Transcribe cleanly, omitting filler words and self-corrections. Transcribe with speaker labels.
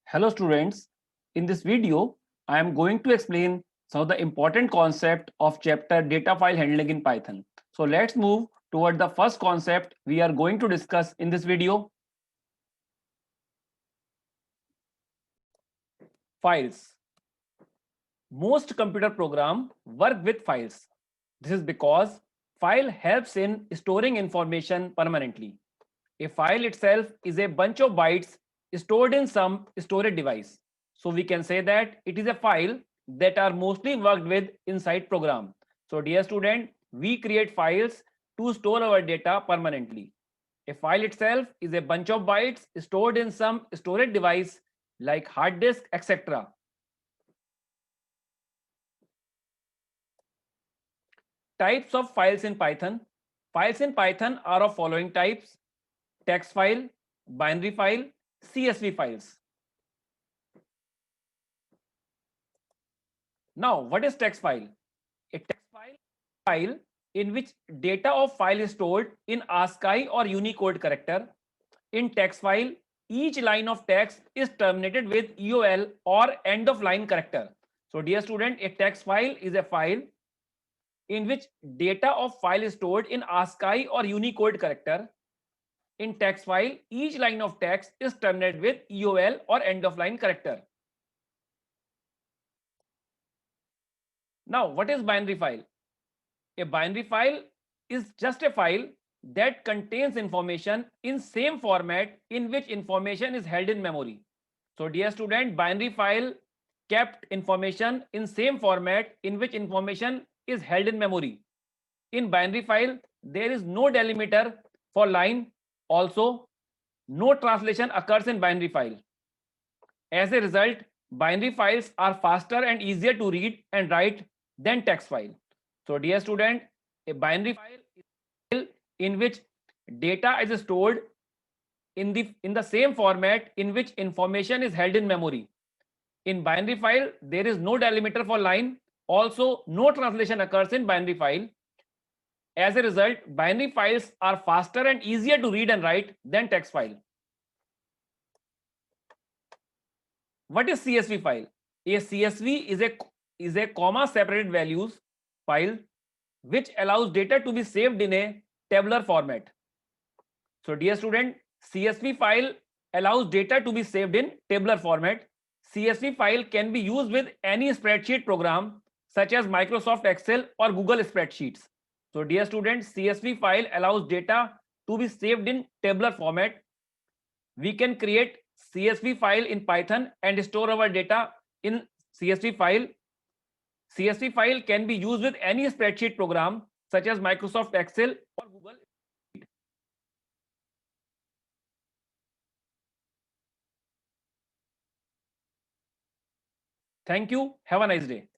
Speaker 1: Hello students, in this video, I am going to explain some of the important concept of chapter data file handling in Python. So let's move toward the first concept we are going to discuss in this video. Files. Most computer programs work with files. This is because file helps in storing information permanently. A file itself is a bunch of bytes stored in some storage device. So we can say that it is a file that are mostly worked with inside program. So dear student, we create files to store our data permanently. A file itself is a bunch of bytes stored in some storage device like hard disk, etc. Types of files in Python. Files in Python are of following types: text file, binary file, CSV files. Now, what is text file? A text file in which data of file is stored in ASCII or Unicode character. In text file, each line of text is terminated with EOL or end of line character. So dear student, a text file is a file in which data of file is stored in ASCII or Unicode character. In text file, each line of text is terminated with EOL or end of line character. Now, what is binary file? A binary file is just a file that contains information in same format in which information is held in memory. So dear student, binary file kept information in same format in which information is held in memory. In binary file, there is no delimiter for line. Also, no translation occurs in binary file. As a result, binary files are faster and easier to read and write than text file. So dear student, a binary file is a file in which data is stored in the same format in which information is held in memory. In binary file, there is no delimiter for line. Also, no translation occurs in binary file. As a result, binary files are faster and easier to read and write than text file. What is CSV file? A CSV is a comma separated values file which allows data to be saved in a tabular format. So dear student, CSV file allows data to be saved in tabular format. CSV file can be used with any spreadsheet program such as Microsoft Excel or Google Spreadsheets. So dear students, CSV file allows data to be saved in tabular format. We can create CSV file in Python and store our data in CSV file. CSV file can be used with any spreadsheet program such as Microsoft Excel or Google. Thank you. Have a nice day.